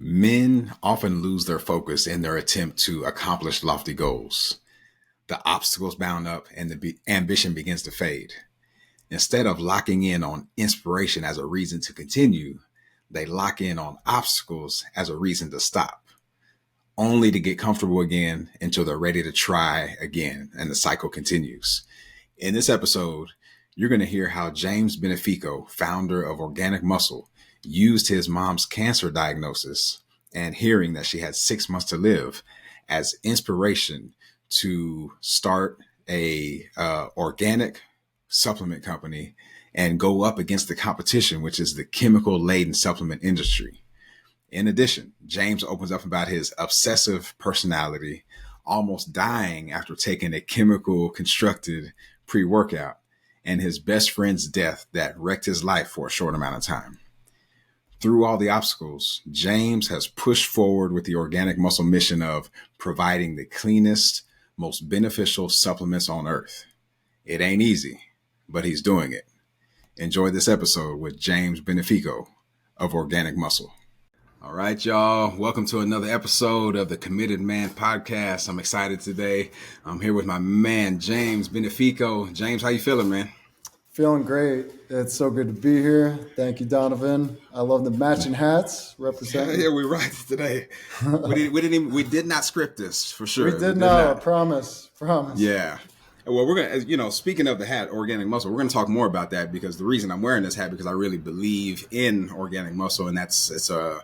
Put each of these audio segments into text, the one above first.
Men often lose their focus in their attempt to accomplish lofty goals. The obstacles mount up and the ambition begins to fade. Instead of locking in on inspiration as a reason to continue, they lock in on obstacles as a reason to stop, only to get comfortable again until they're ready to try again, and the cycle continues. In this episode, you're going to hear how James Benefico, founder of Organic Muscle, used his mom's cancer diagnosis and hearing that she had 6 months to live as inspiration to start a organic supplement company and go up against the competition, which is the chemical-laden supplement industry. In addition, James opens up about his obsessive personality, almost dying after taking a chemical constructed pre-workout, and his best friend's death that wrecked his life for a short amount of time. Through all the obstacles, James has pushed forward with the Organic Muscle mission of providing the cleanest, most beneficial supplements on earth. It ain't easy, but he's doing it. Enjoy this episode with James Benefico of Organic Muscle. All right, y'all. Welcome to another episode of the Committed Man Podcast. I'm excited today. I'm here with my man, James Benefico. James, how you feeling, man? Feeling great. It's so good to be here. Thank you, Donovan. I love the matching hats representing. Yeah, we right today. We did not script this for sure. We did not. Promise. Yeah. Well, we're gonna, speaking of the hat, Organic Muscle, we're gonna talk more about that because the reason I'm wearing this hat because I really believe in Organic Muscle, and it's a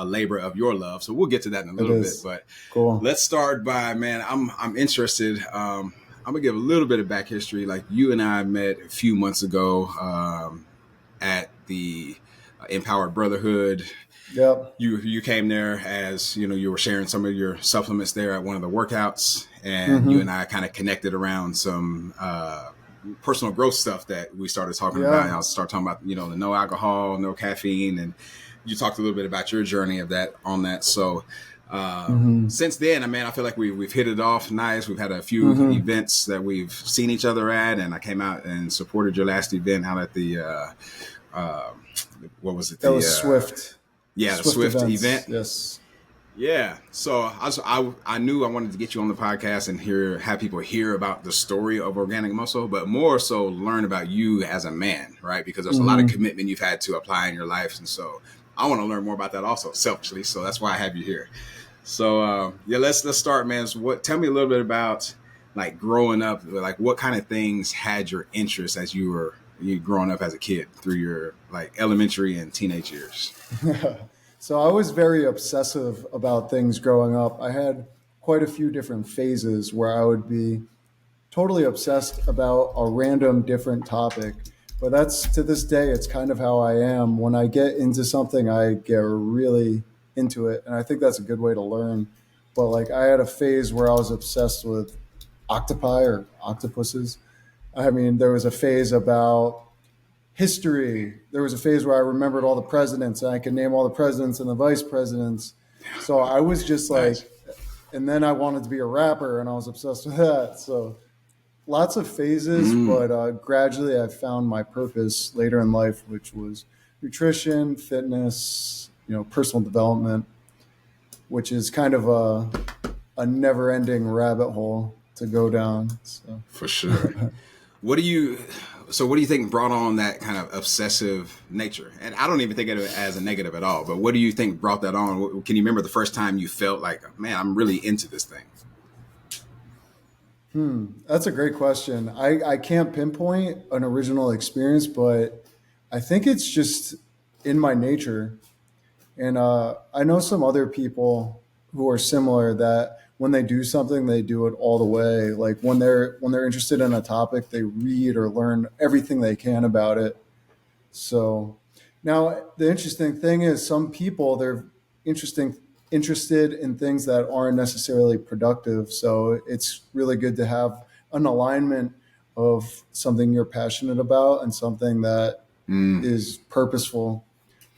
labor of your love. So we'll get to that in a little bit. But cool. Let's start by, man, I'm interested. I'm gonna give a little bit of back history. Like, you and I met a few months ago at the Empowered Brotherhood. Yep. You came there as, you were sharing some of your supplements there at one of the workouts, and you and I kind of connected around some personal growth stuff that we started talking about. And I'll start talking about, the no alcohol, no caffeine, and you talked a little bit about your journey of that on that. So since then, I feel like we've hit it off nice. We've had a few events that we've seen each other at, and I came out and supported your last event out at the what was it? That was Swift. Yeah, the Swift event. Yes. Yeah. So I knew I wanted to get you on the podcast and have people hear about the story of Organic Muscle, but more so learn about you as a man, right? Because there's a lot of commitment you've had to apply in your life. And so I want to learn more about that also, selfishly. So that's why I have you here. So let's start, man. So tell me a little bit about, like, growing up, like what kind of things had your interest as you were growing up as a kid through your, like, elementary and teenage years? So I was very obsessive about things growing up. I had quite a few different phases where I would be totally obsessed about a random different topic. But that's, to this day, it's kind of how I am. When I get into something, I get really into it. And I think that's a good way to learn. But, like, I had a phase where I was obsessed with octopi or octopuses. There was a phase about history. There was a phase where I remembered all the presidents, and I could name all the presidents and the vice presidents. So I was just like, and then I wanted to be a rapper, and I was obsessed with that. So lots of phases, but gradually I found my purpose later in life, which was nutrition, fitness, personal development, which is kind of a never-ending rabbit hole to go down. So. For sure. What do you think brought on that kind of obsessive nature? And I don't even think of it as a negative at all, but what do you think brought that on? Can you remember the first time you felt like, man, I'm really into this thing? That's a great question. I can't pinpoint an original experience, but I think it's just in my nature. And I know some other people who are similar that when they do something, they do it all the way. Like when they're interested in a topic, they read or learn everything they can about it. So now the interesting thing is some people, they're interested in things that aren't necessarily productive. So it's really good to have an alignment of something you're passionate about and something that is purposeful.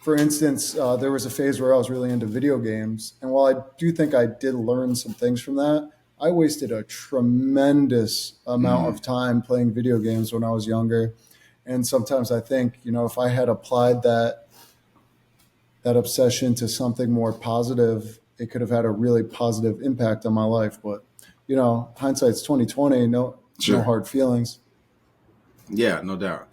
For instance, there was a phase where I was really into video games. And while I do think I did learn some things from that, I wasted a tremendous amount of time playing video games when I was younger. And sometimes I think, if I had applied that that obsession to something more positive, it could have had a really positive impact on my life. But hindsight's 2020. No Sure. hard feelings. Yeah, no doubt.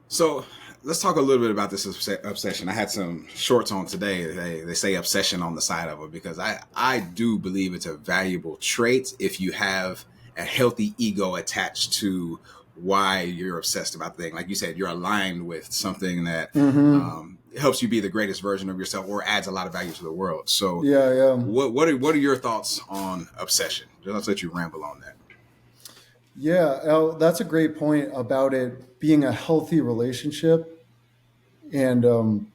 So let's talk a little bit about this obsession. I had some shorts on today. They say obsession on the side of it because I do believe it's a valuable trait if you have a healthy ego attached to why you're obsessed about the thing. Like you said, you're aligned with something that Mm-hmm. helps you be the greatest version of yourself or adds a lot of value to the world. So, Yeah, yeah. what are your thoughts on obsession? Just let's let you ramble on that. Yeah, that's a great point about it being a healthy relationship. And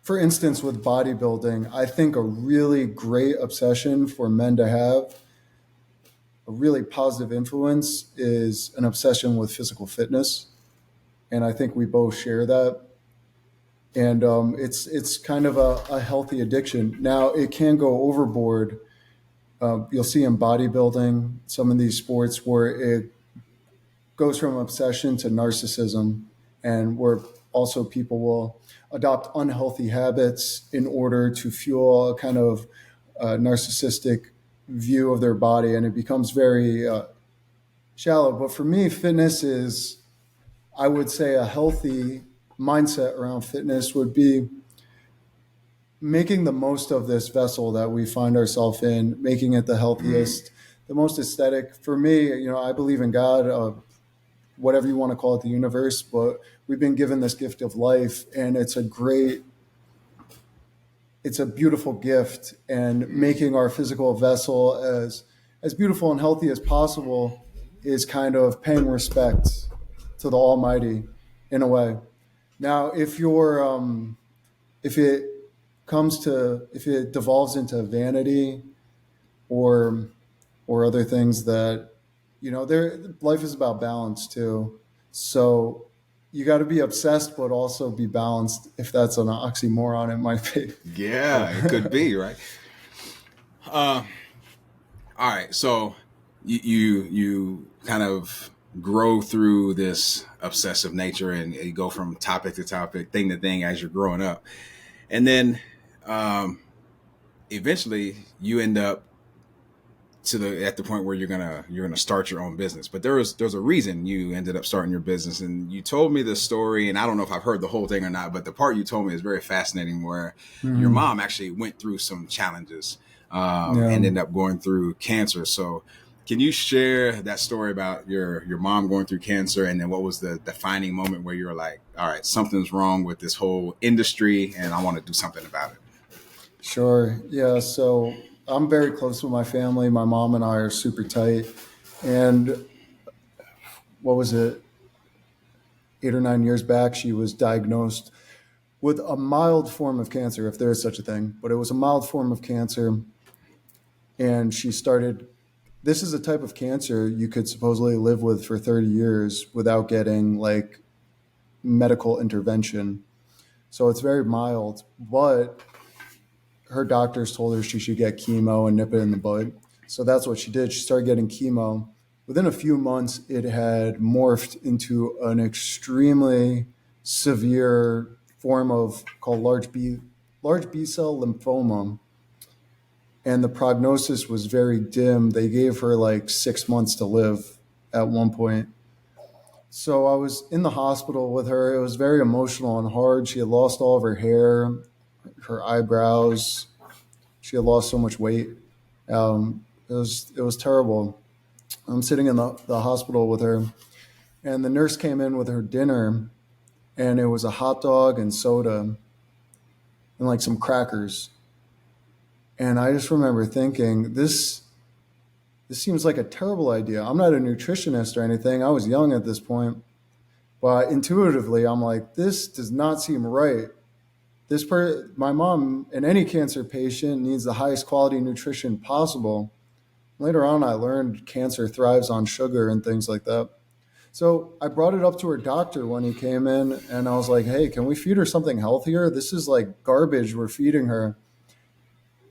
for instance, with bodybuilding, I think a really great obsession for men to have, a really positive influence, is an obsession with physical fitness. And I think we both share that. And it's kind of a healthy addiction. Now, it can go overboard. You'll see in bodybuilding, some of these sports where it goes from obsession to narcissism, and where also people will adopt unhealthy habits in order to fuel a kind of narcissistic view of their body, and it becomes very shallow. But for me, fitness is, I would say, a healthy mindset around fitness would be making the most of this vessel that we find ourselves in, making it the healthiest, the most aesthetic. For me, I believe in God, whatever you want to call it, the universe, but we've been given this gift of life, and it's a beautiful gift, and making our physical vessel as beautiful and healthy as possible is kind of paying respect to the Almighty in a way. Now, if it if it devolves into vanity or other things that there life is about balance too. So you got to be obsessed but also be balanced. If that's an oxymoron, it might be. Yeah, it could But be right. Uh, all right, so you kind of grow through this obsessive nature and you go from topic to topic, thing to thing as you're growing up, and then um, eventually you end up at the point where you're gonna start your own business. But there's a reason you ended up starting your business, and you told me this story, and I don't know if I've heard the whole thing or not, but the part you told me is very fascinating, where your mhm. mom actually went through some challenges Yeah, and ended up going through cancer. So can you share that story about your mom going through cancer, and then what was the defining moment where you were like, all right, something's wrong with this whole industry, and I want to do something about it? sure. Yeah, so I'm very close with my family. My mom and I are super tight. And what was it, 8 or 9 years back, she was diagnosed with a mild form of cancer, if there is such a thing, but it was a mild form of cancer. And she started, this is a type of cancer you could supposedly live with for 30 years without getting like medical intervention. So it's very mild, but her doctors told her she should get chemo and nip it in the bud. So that's what she did. She started getting chemo. Within a few months, it had morphed into an extremely severe form of called large B cell lymphoma, and the prognosis was very dim. They gave her like 6 months to live at one point. So I was in the hospital with her. It was very emotional and hard. She had lost all of her hair, her eyebrows. She had lost so much weight. It was terrible. I'm sitting in the hospital with her, and the nurse came in with her dinner, and it was a hot dog and soda and like some crackers. And I just remember thinking, this seems like a terrible idea. I'm not a nutritionist or anything. I was young at this point, but intuitively, I'm like, this does not seem right. My mom and any cancer patient needs the highest quality nutrition possible. Later on, I learned cancer thrives on sugar and things like that. So I brought it up to her doctor when he came in, and I was like, hey, can we feed her something healthier? This is like garbage we're feeding her.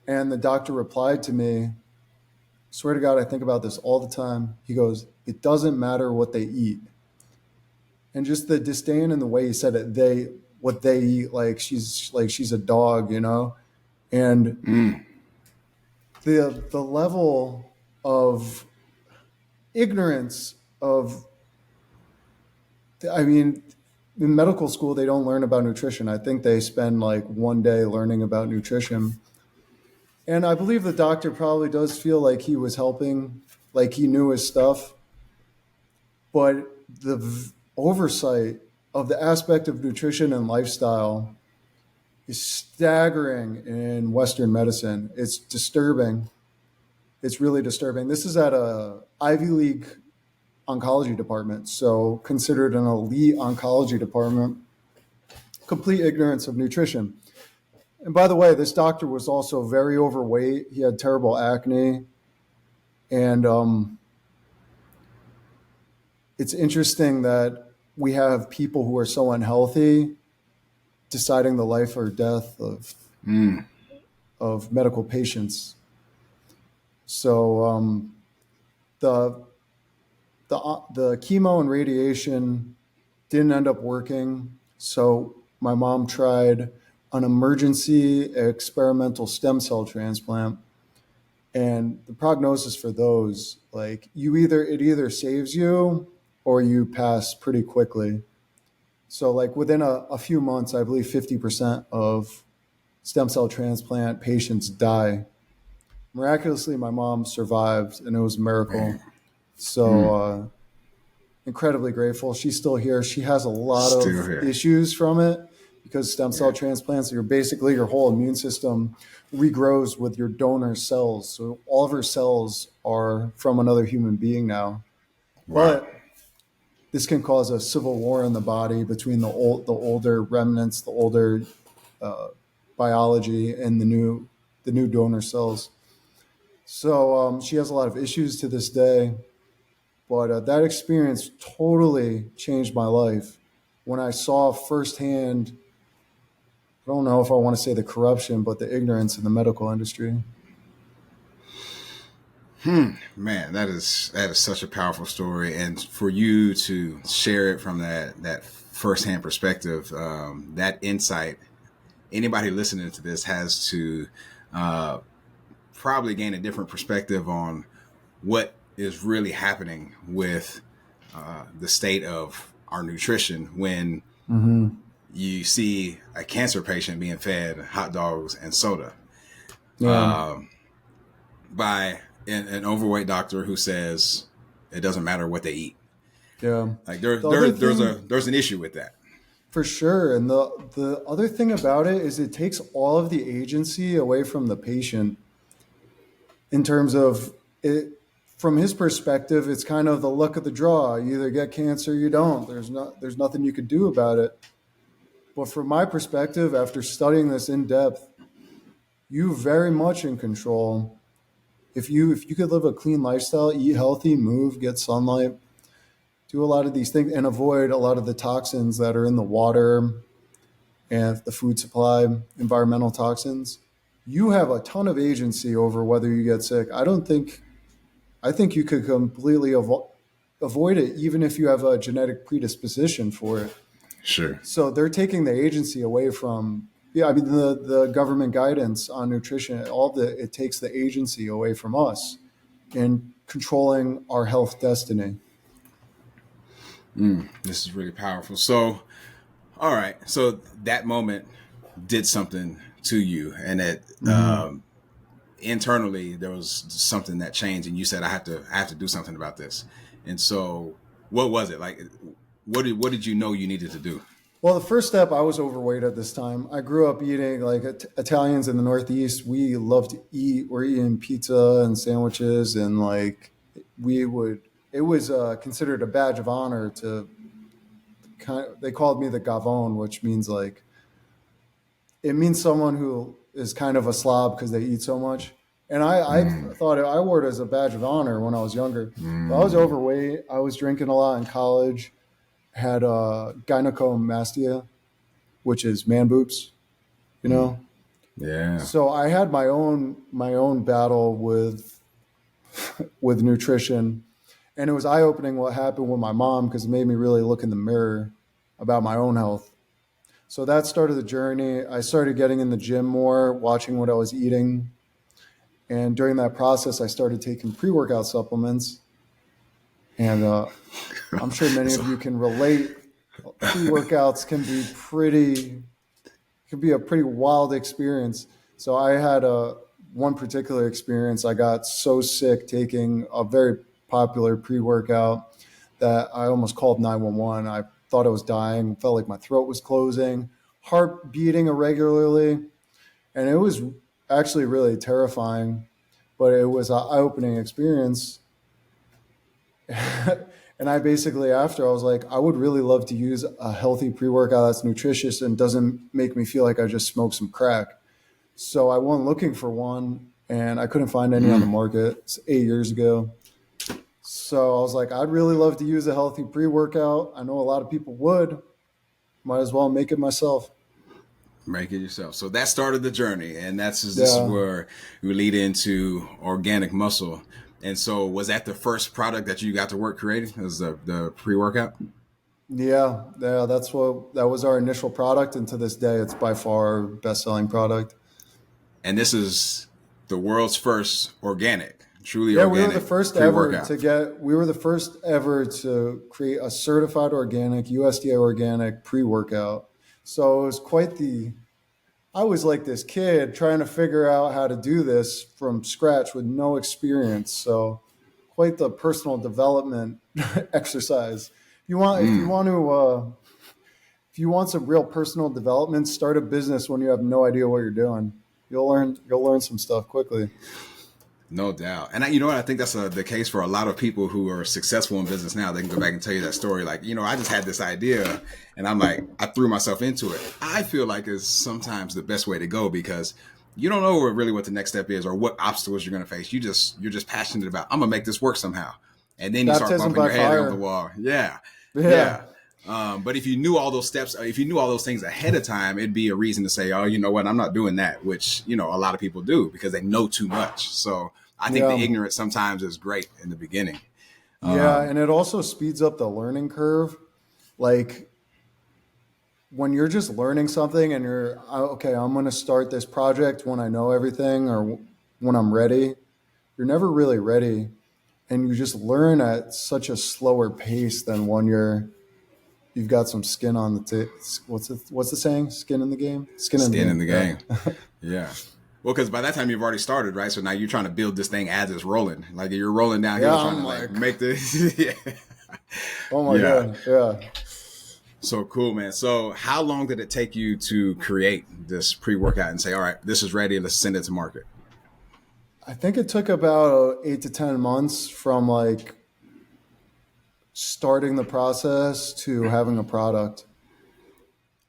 And the doctor replied to me, swear to God, I think about this all the time. He goes, it doesn't matter what they eat. And just the disdain and the way he said it, what they eat like she's a dog, and Mm. the level of ignorance of, I mean, in medical school they don't learn about nutrition. I think they spend like one day learning about nutrition, and I believe the doctor probably does feel like he was helping, like he knew his stuff, but oversight of the aspect of nutrition and lifestyle is staggering in Western medicine. It's disturbing. It's really disturbing. This is at a Ivy League oncology department, so considered an elite oncology department. Complete ignorance of nutrition. And by the way, this doctor was also very overweight. He had terrible acne, and it's interesting that we have people who are so unhealthy deciding the life or death Mm. of medical patients. So the the chemo and radiation didn't end up working. So my mom tried an emergency experimental stem cell transplant, and the prognosis for those, like it either saves you or you pass pretty quickly. So like within a few months, I believe 50% of stem cell transplant patients die. Miraculously, my mom survived, and it was a Man. miracle. So Mm. incredibly grateful. She's still here. She has a lot Still of here. issues from it because stem cell Yeah. transplants, you're basically your whole immune system regrows with your donor cells. So all of her cells are from another human being now. Wow. But this can cause a civil war in the body between the older remnants, the older uh, biology, and the new donor cells. So she has a lot of issues to this day. But that experience totally changed my life when I saw firsthand. I don't know if I want to say the corruption, but the ignorance in the medical industry. Man, that is such a powerful story, and for you to share it from that firsthand perspective, that insight. Anybody listening to this has to uh, probably gain a different perspective on what is really happening with the state of our nutrition when Mm-hmm. you see a cancer patient being fed hot dogs and soda Yeah, um, by an overweight doctor who says it doesn't matter what they eat. yeah. Like The other thing, there's an issue with that. for sure, and the other thing about it is it takes all of the agency away from the patient in terms of it. From his perspective, it's kind of the luck of the draw. You either get cancer, or you don't. There's nothing you could do about it. But from my perspective, after studying this in depth, you very much in control. If you could live a clean lifestyle, eat healthy, move, get sunlight, do a lot of these things, and avoid a lot of the toxins that are in the water and the food supply, environmental toxins, you have a ton of agency over whether you get sick. I think you could completely avoid it even if you have a genetic predisposition for it. Sure. So they're taking the agency away from, yeah, I mean, the government guidance on nutrition, it takes the agency away from us in controlling our health destiny. This is really powerful. So, all right. So that moment did something to you, and that Mm-hmm. internally there was something that changed, and you said, I have to do something about this." And so, what was it like? What did you know you needed to do? Well, the first step, I was overweight at this time. I grew up eating like Italians in the Northeast. We love to eat. We're eating pizza and sandwiches, and like we would. It was considered a badge of honor to they called me the gavone, which means like it means someone who is kind of a slob because they eat so much. And I Mm, thought I wore it as a badge of honor when I was younger. But I was mm, overweight. I was drinking a lot in college. Had gynecomastia, which is man boobs, you mm. know. Yeah. So I had my own battle with nutrition, and it was eye opening what happened with my mom because it made me really look in the mirror about my own health. So that started the journey. I started getting in the gym more, watching what I was eating. And during that process, I started taking pre workout supplements. And I'm sure many of So you can relate. Pre workouts can be a pretty wild experience. So I had one particular experience. I got so sick taking a very popular pre workout that I almost called 911. I thought I was dying, felt like my throat was closing, heart beating irregularly. And it was actually really terrifying, but it was an eye opening experience. And I basically, after, I was like, I would really love to use a healthy pre workout that's nutritious and doesn't make me feel like I just smoked some crack. So I went looking for one and I couldn't find any on the market. It's 8 years ago. So I was like, I'd really love to use a healthy pre workout. I know a lot of people would. Might as well make it myself. make it yourself. So that started the journey, and this is Yeah. where we lead into organic muscle. And so, was that the first product that you got to work creating? Was the pre workout? Yeah. That was our initial product. And to this day, it's by far our best selling product. And this is the world's first organic, truly Yeah, organic pre workout. we were the first ever to create a certified organic, USDA organic pre-workout. So it was quite the I was like this kid trying to figure out how to do this from scratch with no experience. So quite the personal development exercise. If you want some real personal development, start a business when you have no idea what you're doing. You'll learn some stuff quickly. No doubt. And you know what? I think that's the case for a lot of people who are successful in business now. They can go back and tell you that story. Like, I just had this idea and I'm like, I threw myself into it. I feel like it's sometimes the best way to go because you don't know really what the next step is or what obstacles you're going to face. You're just passionate about, I'm going to make this work somehow. And then you start Baptism bumping by your head against fire. the wall. Yeah. Yeah. Yeah. But if you knew all those steps, if you knew all those things ahead of time, it'd be a reason to say, oh, you know what? I'm not doing that, which, a lot of people do because they know too much. So I think the Yeah. ignorance sometimes is great in the beginning. Yeah, and it also speeds up the learning curve. Like when you're just learning something and okay, I'm going to start this project when I know everything or when I'm ready. You're never really ready, and you just learn at such a slower pace than when you've got some skin on what's the saying? Skin in the game? Skin in the Skin in game. the game. Yeah. Yeah. Well, because by that time you've already started, right? So now you're trying to build this thing as it's rolling. Like you're rolling Yeah, downhill, trying to I'm like like, make this. Yeah. oh my Yeah. god. Yeah. So cool, man. So how long did it take you to create this pre-workout and say, all right, this is ready, let's send it to market? I think it took about 8 to 10 months from like starting the process to having a product.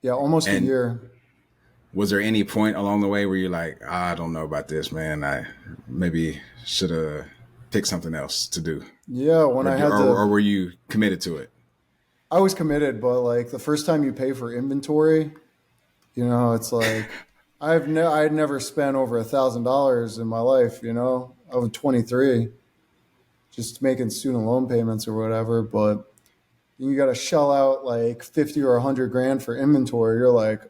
Yeah, almost a And year. was there any point along the way where you're like, I don't know about this, man. I maybe should have picked something else to do, Yeah, when or I had or to, were you committed to it? I was committed, but like the first time you pay for inventory, it's like I had never spent over $1,000 in my life. I was 23, just making student loan payments or whatever. But you got to shell out like 50 or 100 grand for inventory. You're like,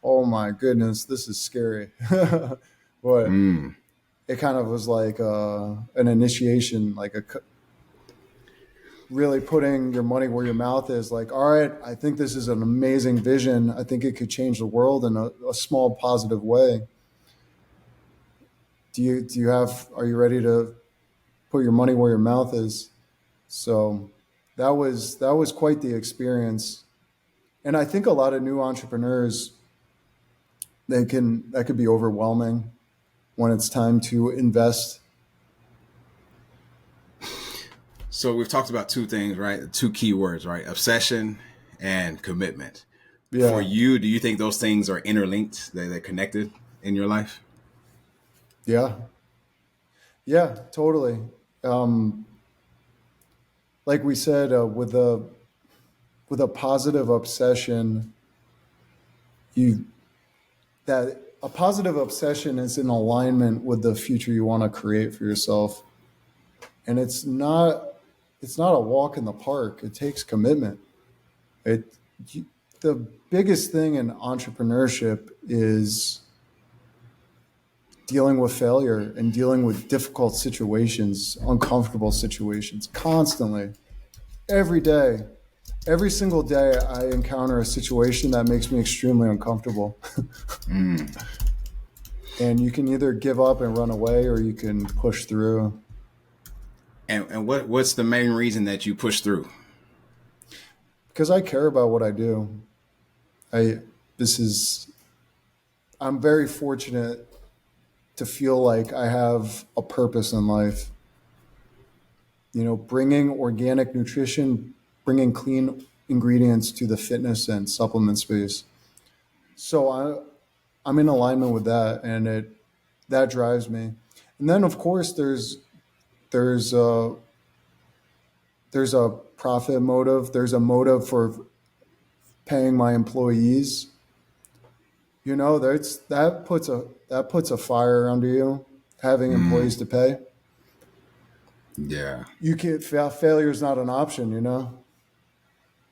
oh my goodness, this is scary. But Mm. it kind of was like an initiation, like really putting your money where your mouth is. Like, all right, I think this is an amazing vision. I think it could change the world in a small positive way. Are you ready to put your money where your mouth is? So that was quite the experience. And I think a lot of new entrepreneurs, that could be overwhelming when it's time to invest. So we've talked about two things, right? Two key words, right? Obsession and commitment. For Yeah. you, do you think those things are interlinked? They're connected in your life? Yeah. Yeah, totally. Um, like we said, with a positive obsession, you that a positive obsession is in alignment with the future you want to create for yourself, and it's not a walk in the park. It takes commitment. It you, the biggest thing in entrepreneurship is dealing with failure and dealing with difficult situations, uncomfortable situations constantly. Every day, every single day, I encounter a situation that makes me extremely uncomfortable. And you can either give up and run away or you can push through. And what's the main reason that you push through? Because I care about what I do. I this is I'm very fortunate to feel like I have a purpose in life. Bringing organic nutrition, bringing clean ingredients to the fitness and supplement space. So I'm in alignment with that, and that drives me. And then, of course, there's a there's a profit motive. There's a motive for paying my employees. That puts a fire under you, having employees to pay. Yeah. You can failure is not an option,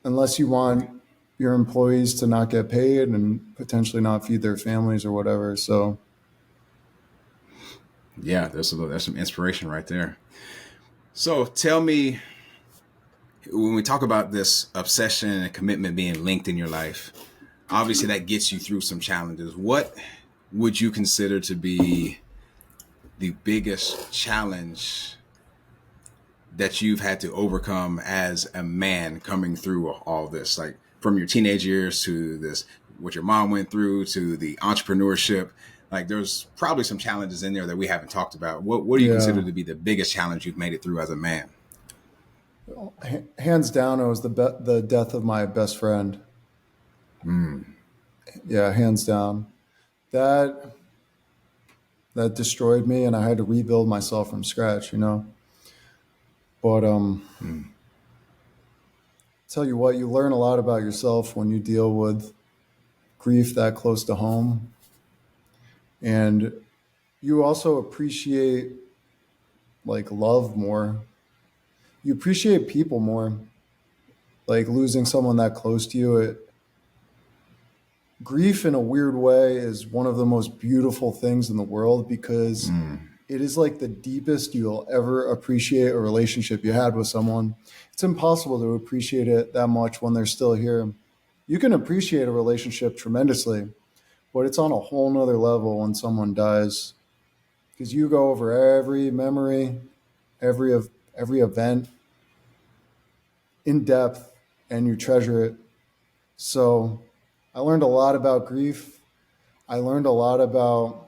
unless you want your employees to not get paid and potentially not feed their families or whatever. So Yeah, there's some inspiration right there. So tell me, when we talk about this obsession and commitment being linked in your life, obviously that gets you through some challenges. What would you consider to be the biggest challenge that you've had to overcome as a man coming through all this? Like from your teenage years to this, what your mom went through to the entrepreneurship. Like there's probably some challenges in there that we haven't talked about. What do you yeah, consider to be the biggest challenge you've made it through as a man? hands down, it was the death of my best friend. Yeah, hands down. That that destroyed me, and I had to rebuild myself from scratch. But tell you what, you learn a lot about yourself when you deal with grief that close to home, and you also appreciate like love more. You appreciate people more. Like losing someone that close to you, grief in a weird way is one of the most beautiful things in the world because it is like the deepest you'll ever appreciate a relationship you had with someone. It's impossible to appreciate it that much when they're still here. You can appreciate a relationship tremendously, but it's on a whole nother level when someone dies because you go over every memory, every event in depth, and you treasure it. So I learned a lot about grief. I learned a lot about,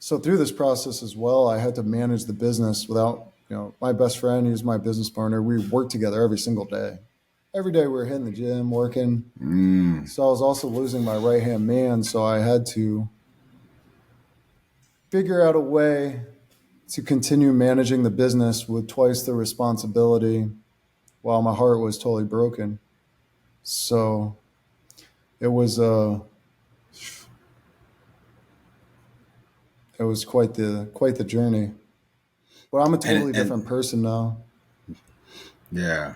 so through this process as well, I had to manage the business without, my best friend, he was my business partner. We worked together every single day. Every day we were hitting the gym, working. So I was also losing my right hand man. So I had to figure out a way to continue managing the business with twice the responsibility while my heart was totally broken. So it was it was quite the journey. But I'm a totally And different person now. yeah,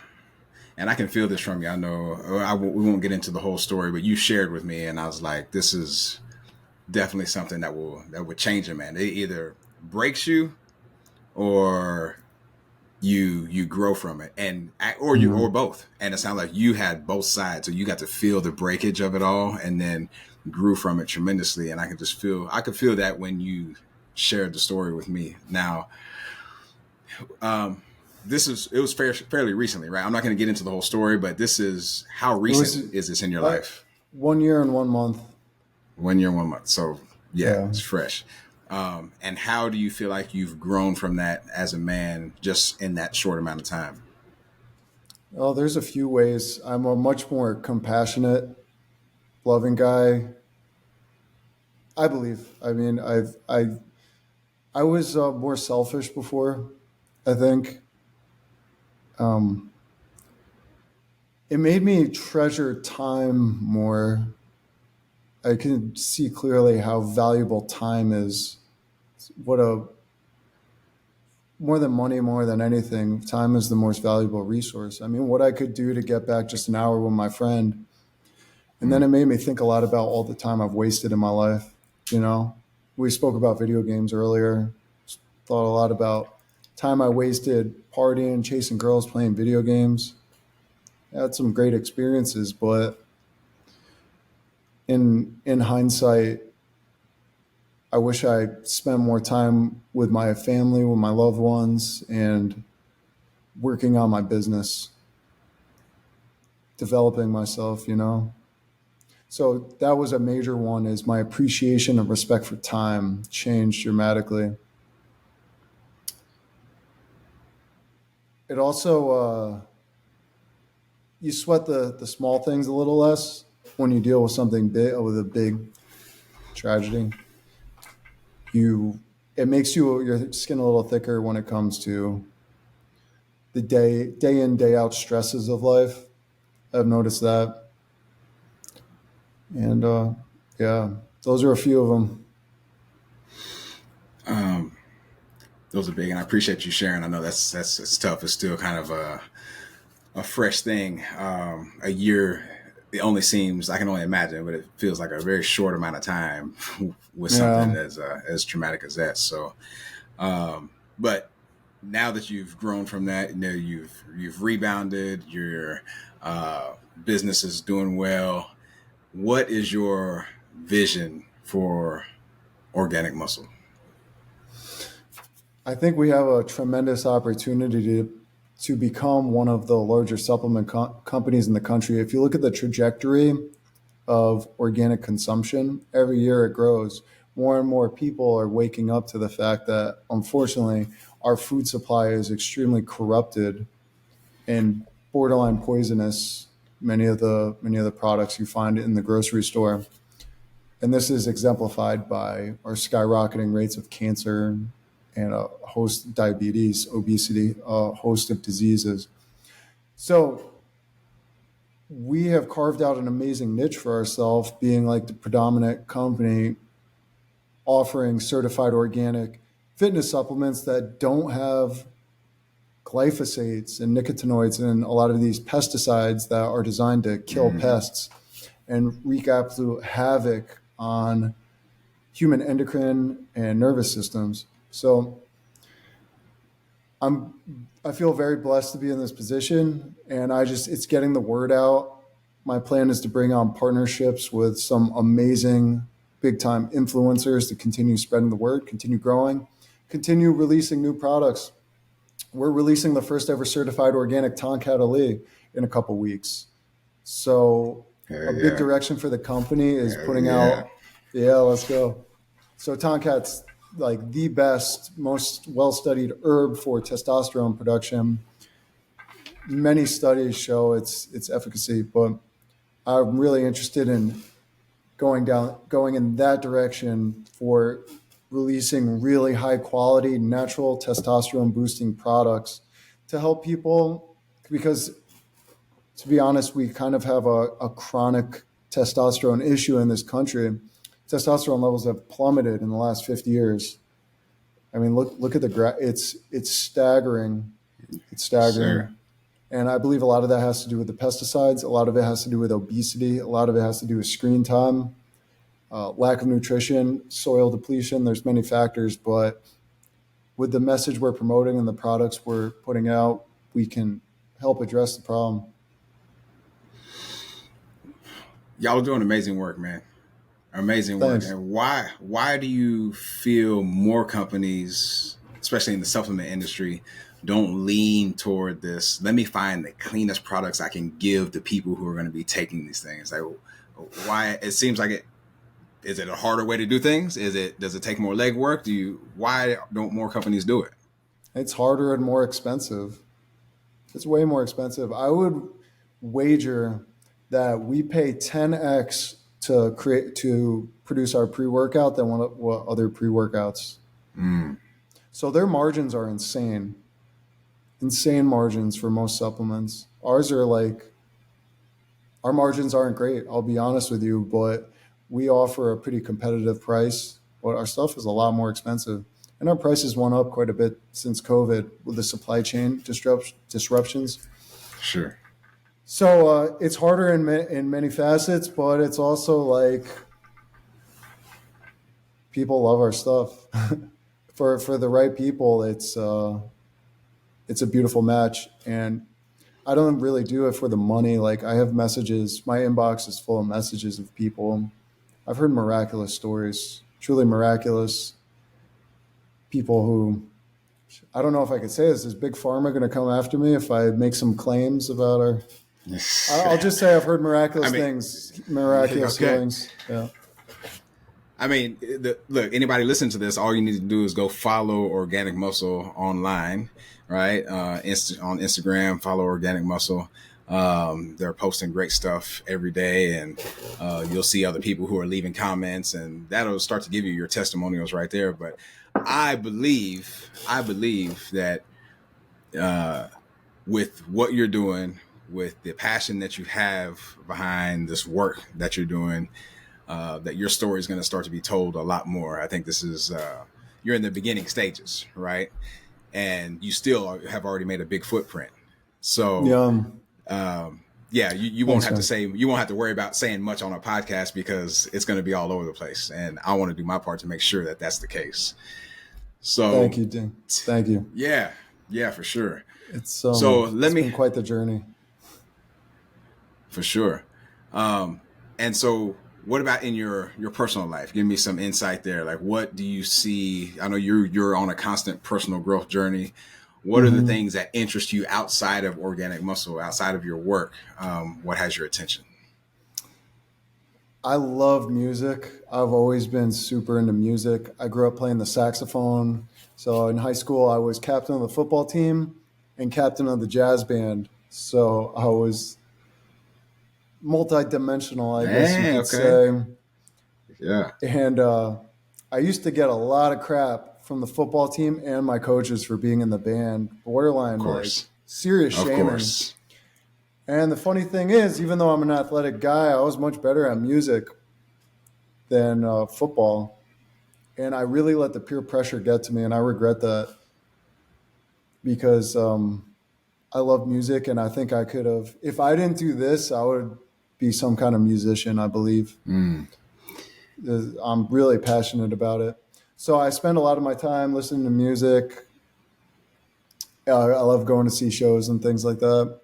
and I can feel this from you. I know we won't get into the whole story, but you shared with me, and I was like, this is definitely something that would change a man. It either breaks you or you grow from it, and or both. And it sounds like you had both sides, so you got to feel the breakage of it all, and then grew from it tremendously. And I could feel that when you shared the story with me. Now, um, it was fairly recently, right? I'm not going to get into the whole story, but this is how It recent was is this in your life? 1 year and 1 month. 1 year, 1 month. So yeah, Yeah. it's fresh. And how do you feel like you've grown from that as a man just in that short amount of time? Oh, there's a few ways. I'm a much more compassionate, loving guy. I believe. I mean, I was more selfish before. I think um, it made me treasure time more. I can see clearly how valuable time is. What a more than money, more than anything, time is the most valuable resource. I mean, what I could do to get back just an hour with my friend. And then Mm. it made me think a lot about all the time I've wasted in my life. You know, we spoke about video games earlier. Thought a lot about time I wasted partying, chasing girls, playing video games. I had some great experiences, but in hindsight, I wish I spent more time with my family, with my loved ones, and working on my business, developing myself, you know. So that was a major one is my appreciation and respect for time changed dramatically. It also you sweat the small things a little less when you deal with something big with a big tragedy. You it makes your skin a little thicker when it comes to the day in day out stresses of life. I've noticed that, and yeah, those are a few of them. Um, those are big, and I appreciate you sharing. I know that's it's tough. It's still kind of a fresh thing. A year, it only seems I can only imagine, but it feels like a very short amount of time with something Yeah, as traumatic as that. So, but now that you've grown from that, you know you've rebounded. Your business is doing well. What is your vision for organic muscle? I think we have a tremendous opportunity to become one of the larger supplement companies in the country. If you look at the trajectory of organic consumption, every year it grows. More and more people are waking up to the fact that unfortunately our food supply is extremely corrupted and borderline poisonous. Many of the products you find in the grocery store, and this is exemplified by our skyrocketing rates of cancer and a host of diabetes, obesity, a host of diseases. So we have carved out an amazing niche for ourselves, being like the predominant company offering certified organic fitness supplements that don't have glyphosates and nicotinoids and a lot of these pesticides that are designed to kill Mm-hmm. pests and wreak absolute havoc on human endocrine and nervous systems. So I feel very blessed to be in this position, and it's getting the word out. My plan is to bring on partnerships with some amazing big time influencers to continue spreading the word, continue growing, continue releasing new products. We're releasing the first ever certified organic Tonkat Ali in a couple weeks. So a Hell big yeah. direction for the company is Hell putting yeah. out, yeah, let's go. So Tomcat's like the best, most well-studied herb for testosterone production. Many studies show its efficacy, but I'm really interested in going in that direction for releasing really high quality natural testosterone boosting products to help people because to be honest, we kind of have a chronic testosterone issue in this country. Testosterone levels have plummeted in the last 50 years. I mean, look at the it's staggering. It's Sir. staggering. And I believe a lot of that has to do with the pesticides. A lot of it has to do with obesity. A lot of it has to do with screen time, lack of nutrition, soil depletion. There's many factors, but with the message we're promoting and the products we're putting out, we can help address the problem. Y'all are doing amazing work, man. Amazing work. Thanks. And why do you feel more companies, especially in the supplement industry, don't lean toward this? Let me find the cleanest products I can give to people who are going to be taking these things. Like, why? It seems like it. Is it a harder way to do things? Does it take more legwork? Why don't more companies do it? It's harder and more expensive. It's way more expensive. I would wager that we pay 10x to produce our pre-workout than what other pre-workouts. Mm. So their margins are insane. Insane margins for most supplements. Ours are like our margins aren't great, I'll be honest with you, but we offer a pretty competitive price, but our stuff is a lot more expensive. and our prices went up quite a bit since COVID with the supply chain disruptions. Sure. So it's harder in many facets, but it's also like people love our stuff. For the right people, it's a beautiful match, and I don't really do it for the money. Like I have messages, my inbox is full of messages of people. I've heard miraculous stories, truly miraculous people who, I don't know if I could say this, is Big Pharma going to come after me if I make some claims about our, I'll just say I've heard miraculous things, miraculous healings. Yeah. I mean, look, anybody listening to this, all you need to do is go follow Organic Muscle online, right? On Instagram, follow Organic Muscle. They're posting great stuff every day, and you'll see other people who are leaving comments, and that'll start to give you your testimonials right there. But I believe that with what you're doing, with the passion that you have behind this work that you're doing, that your story is going to start to be told a lot more. I think this is, you're in the beginning stages, right? And you still have already made a big footprint. So, you won't have to say, you won't have to worry about saying much on a podcast because it's going to be all over the place. And I want to do my part to make sure that that's the case. So thank you, Dean. Thank you. Yeah, for sure. It's been quite the journey. For sure. And so what about in your personal life? Give me some insight there. Like, what do you see? I know you're on a constant personal growth journey. What are the things that interest you outside of Organic Muscle, outside of your work? What has your attention? I love music. I've always been super into music. I grew up playing the saxophone. So in high school, I was captain of the football team and captain of the jazz band. So I was multi-dimensional, I guess you could say. Yeah. And I used to get a lot of crap from the football team and my coaches for being in the band. Borderline, like serious shaming. Of course. And the funny thing is, even though I'm an athletic guy, I was much better at music than football. And I really let the peer pressure get to me, and I regret that because I love music, and I think I could have, if I didn't do this, I would be some kind of musician, I believe. I'm really passionate about it. So I spend a lot of my time listening to music. I love going to see shows and things like that.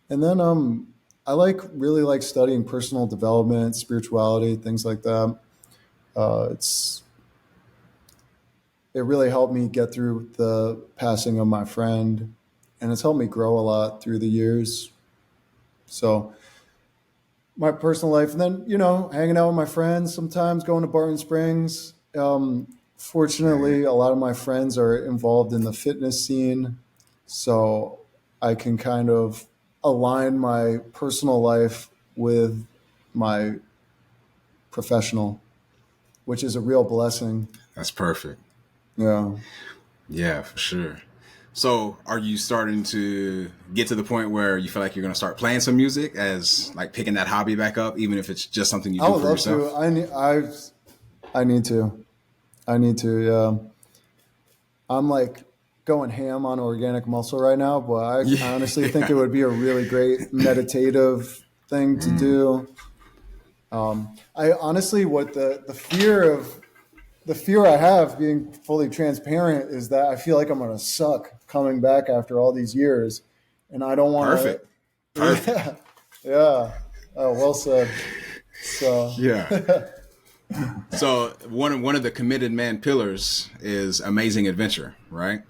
And then I really like studying personal development, spirituality, things like that. It really helped me get through the passing of my friend, and it's helped me grow a lot through the years. So my personal life, and then, hanging out with my friends, sometimes going to Barton Springs. Fortunately, a lot of my friends are involved in the fitness scene, so I can kind of align my personal life with my professional, which is a real blessing. That's perfect. Yeah, for sure. So are you starting to get to the point where you feel like you're going to start playing some music, as like picking that hobby back up, even if it's just something you do for yourself? I would love to. I need to. Yeah. I'm like going ham on Organic Muscle right now, but I honestly think it would be a really great meditative thing to do. I honestly, what the fear I have, being fully transparent, is that I feel like I'm going to suck coming back after all these years, and I don't want to. Perfect. Yeah. Oh, well said. So yeah. So one of the committed man pillars is amazing adventure, right?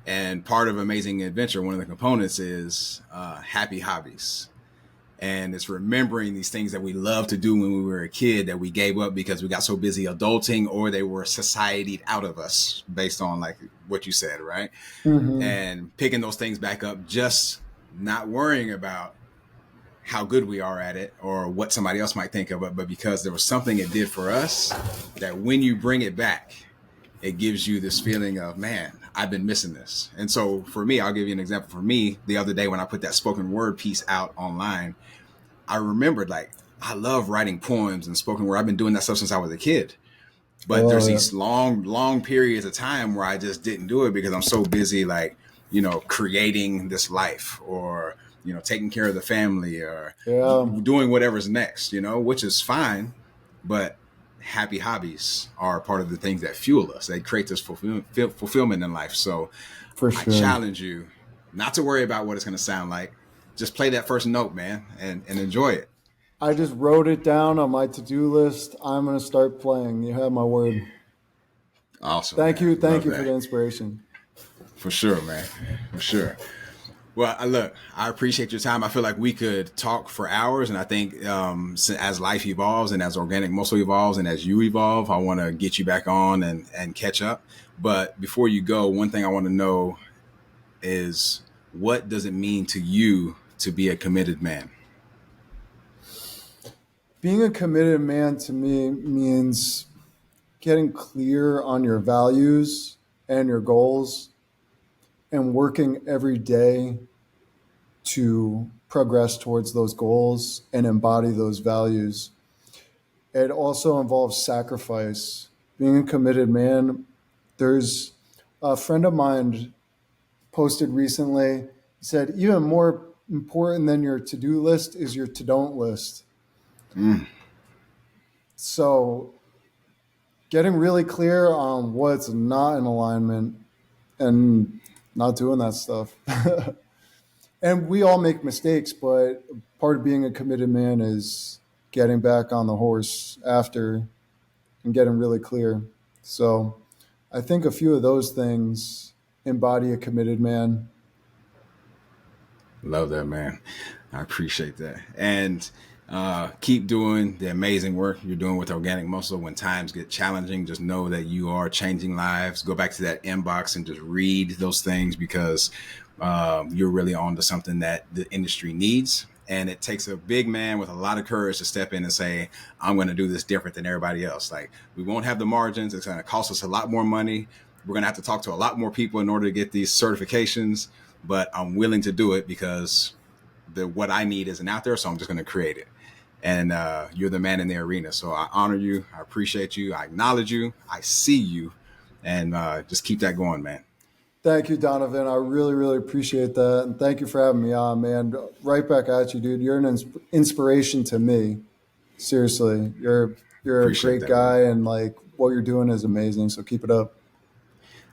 And part of amazing adventure, one of the components is happy hobbies. And it's remembering these things that we loved to do when we were a kid that we gave up because we got so busy adulting, or they were societied out of us based on like what you said, right? And picking those things back up, just not worrying about how good we are at it or what somebody else might think of it, but because there was something it did for us, that when you bring it back, it gives you this feeling of, man, I've been missing this. And so for me, I'll give you an example. For me, the other day when I put that spoken word piece out online, I remembered, like, I love writing poems and spoken word. I've been doing that stuff since I was a kid. I But there's love it. these long periods of time where I just didn't do it because I'm so busy, like, creating this life, or, taking care of the family, or Yeah, doing whatever's next, which is fine. But happy hobbies are part of the things that fuel us. They create this fulfillment in life. So for I sure. challenge you not to worry about what it's going to sound like. Just play that first note, man, and enjoy it. I just wrote it down on my to-do list. I'm going to start playing. You have my word. Awesome, Thank man. you. Thank Love you for that. the inspiration. For sure, man. For sure. Well, look, I appreciate your time. I feel like we could talk for hours, and I think as life evolves and as organic muscle evolves and as you evolve, I want to get you back on and catch up. But before you go, one thing I want to know is, what does it mean to you to be a committed man? Being a committed man to me means getting clear on your values and your goals and working every day to progress towards those goals and embody those values. It also involves sacrifice. Being a committed man, there's a friend of mine posted recently, said, even more important than your to do list is your to don't list. Mm, So, getting really clear on what's not in alignment and not doing that stuff. And we all make mistakes, but part of being a committed man is getting back on the horse after and getting really clear. So I think a few of those things embody a committed man. love that, man. I appreciate that. And keep doing the amazing work you're doing with Organic Muscle. When times get challenging, just know that you are changing lives. Go back to that inbox and just read those things, because you're really on to something that the industry needs. And it takes a big man with a lot of courage to step in and say, I'm going to do this different than everybody else. Like, we won't have the margins. It's going to cost us a lot more money. We're going to have to talk to a lot more people in order to get these certifications. But I'm willing to do it because what I need isn't out there. So I'm just going to create it. And you're the man in the arena. So I honor you. I appreciate you. I acknowledge you. I see you. And just keep that going, man. Thank you, Donovan. I really, really appreciate that. And thank you for having me on, man. Right back at you, dude. You're an inspiration to me. Seriously. You're a Appreciate great that, man. guy, and like what you're doing is amazing. So keep it up.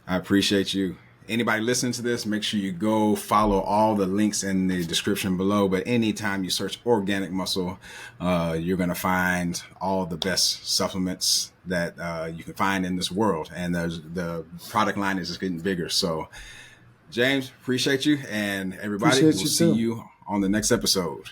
I appreciate you. Anybody listening to this, make sure you go follow all the links in the description below. But anytime you search Organic Muscle, you're going to find all the best supplements that you can find in this world. And the product line is just getting bigger. So, James, appreciate you. And everybody, Appreciate we'll you see too. you on the next episode.